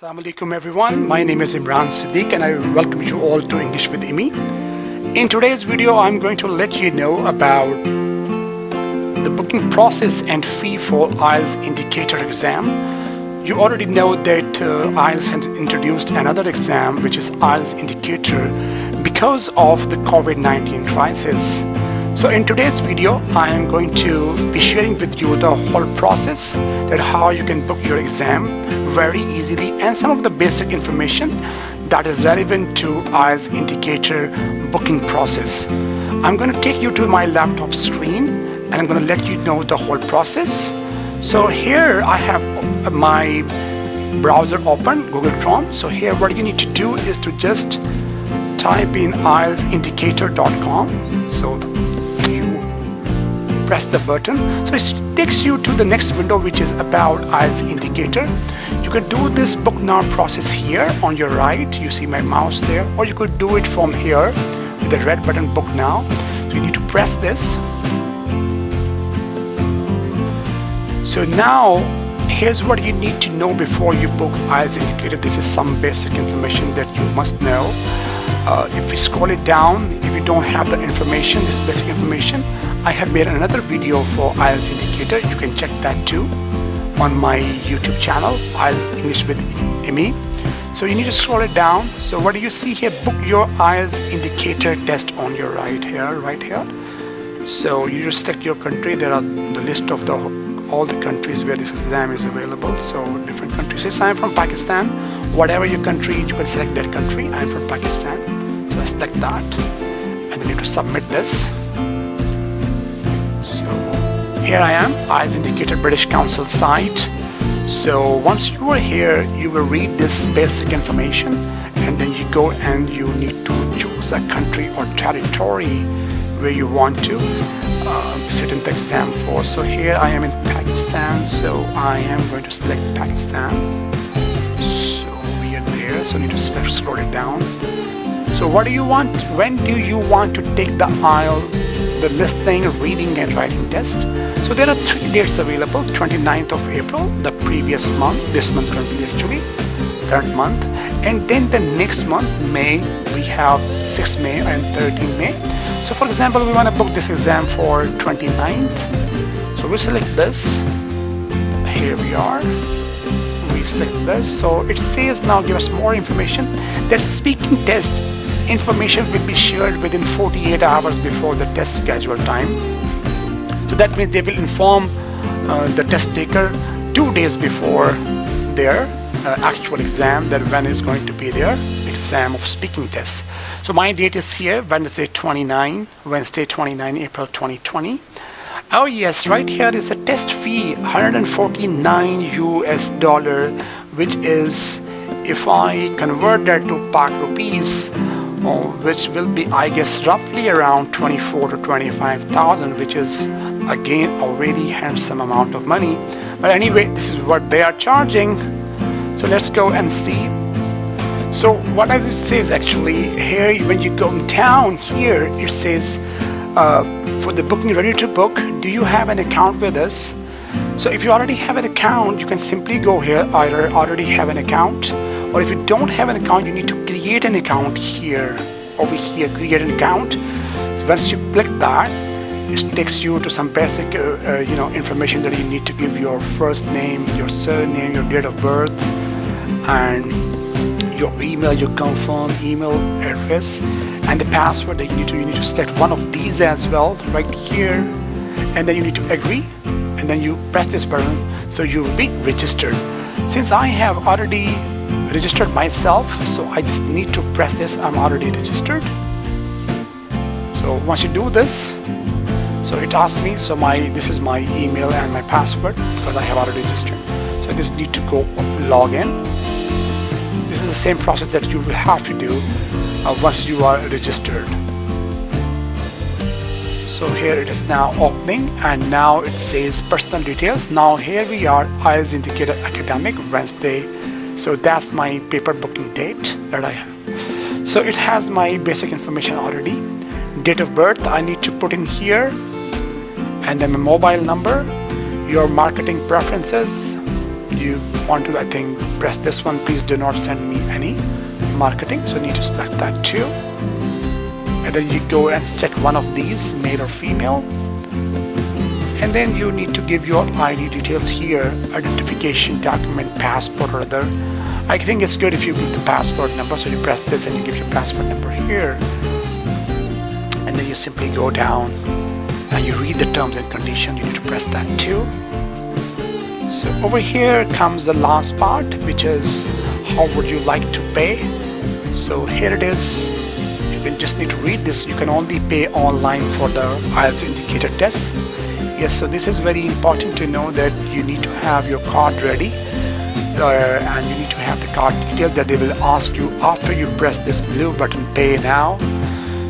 Assalamu alaikum everyone, my name is Imran Siddiq and I welcome you all to English with Immi. In today's video I'm going to let you know about the booking process and fee for IELTS indicator exam. You already know that IELTS has introduced another exam which is IELTS indicator because of the COVID-19 crisis. So in today's video I am going to be sharing with you the whole process, that how you can book your exam very easily and some of the basic information that is relevant to IELTS indicator booking process. I'm going to take you to my laptop screen and I'm going to let you know the whole process. So here I have my browser open, Google Chrome. So here what you need to do is to just type in IELTSindicator.com. So you press the button, so it takes you to the next window which is about IELTS indicator. You could do this book now process here on your right, you see my mouse there, or you could do it from here with the red button, book now. So you need to press this. So now here's what you need to know before you book IELTS indicator. This is some basic information that you must know. If we scroll it down, if you don't have the information, this basic information, I have made another video for IELTS indicator. You can check that too on my YouTube channel, IELTS English with Immi. So you need to scroll it down. So what do you see here? Book your IELTS indicator test on your right here. So you just select your country. There are the list of all the countries where this exam is available. So different countries. Since I'm from Pakistan, whatever your country, you can select that country. I'm from Pakistan, so I select that, and then you have to submit this. So here I am, IELTS indicator British Council site. So once you are here, you will read this basic information, and then you go and you need to choose a country or territory where you want to sit in the exam for. So here I am in Pakistan, so I am going to select Pakistan. So we are there, so I need to scroll it down. So what do you want? When do you want to take the IELTS, the listening, reading and writing test? So there are 3 dates available: 29th of April, the previous month, this month currently current month, and then the next month, May, we have 6th May and 13th May. So for example, we want to book this exam for 29th. So we select this. Here we are. We select this. So it says now give us more information. That speaking test information will be shared within 48 hours before the test schedule time. So that means they will inform the test taker 2 days before their actual exam, that when is going to be their exam of speaking test. So my date is here, Wednesday 29 April 2020. Oh yes, right here is the test fee, $149 US, which is, if I convert that to Pak rupees, which will be, I guess, roughly around 24 to 25,000, which is again a very handsome amount of money. But anyway, this is what they are charging. So let's go and see. So what does it says actually here? When you go down here, it says for the booking, ready to book, do you have an account with us? So if you already have an account, you can simply go here, either already have an account, or if you don't have an account, you need to create an account here, over here, create an account. So once you click that, it takes you to some basic information that you need to give: your first name, your surname, your date of birth, and your email, your confirm email address, and the password that you need to select one of these as well right here, and then you need to agree, and then you press this button, so you will be registered. Since I have already registered myself, so I just need to press this. I'm already registered. So once you do this, so it asks me, so this is my email and my password because I have already registered. So I just need to go log in. This is the same process that you will have to do once you are registered. So here it is now opening, and now it says personal details. Now here we are, IELTS indicator academic, Wednesday. So that's my paper booking date that I have. So it has my basic information already. Date of birth I need to put in here, and then my mobile number, your marketing preferences, you want to, I think, press this one, please do not send me any marketing. So you need to select that too. And then you go and set one of these, male or female. And then you need to give your ID details here, identification document, passport or other. I think it's good if you give the passport number. So you press this and you give your passport number here. And then you simply go down and you read the terms and conditions. You need to press that too. So over here comes the last part, which is how would you like to pay. So here it is. You just need to read this. You can only pay online for the IELTS indicator test. Yes, so this is very important to know that you need to have your card ready, and you need to have the card details that they will ask you after you press this blue button, pay now.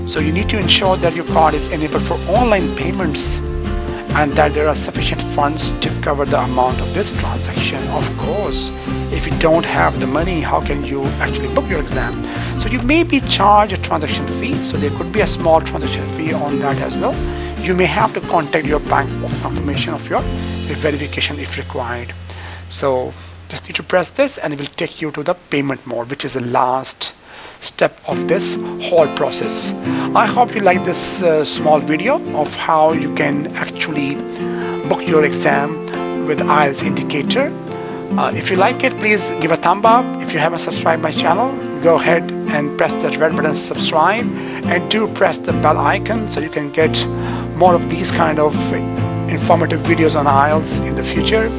So you need to ensure that your card is enabled for online payments and that there are sufficient funds to cover the amount of this transaction. Of course, if you don't have the money, how can you actually book your exam? So you may be charged a transaction fee, so there could be a small transaction fee on that as well. You may have to contact your bank for confirmation of your verification if required. So just need to press this and it will take you to the payment mode, which is the last step of this whole process. I hope you like this small video of how you can actually book your exam with IELTS indicator. If you like it, please give a thumb up. If you haven't subscribed my channel, go ahead and press that red button to subscribe, and do press the bell icon so you can get more of these kind of informative videos on IELTS in the future.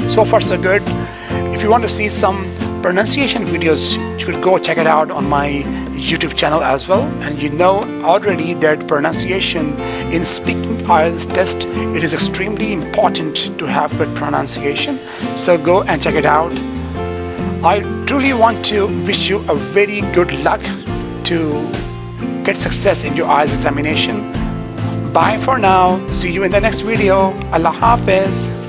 So far so good. If you want to see some pronunciation videos, you could go check it out on my YouTube channel as well. And you know already that pronunciation in speaking IELTS test, it is extremely important to have good pronunciation. So go and check it out. I truly want to wish you a very good luck to get success in your IELTS examination. Bye for now. See you in the next video. Allah Hafiz.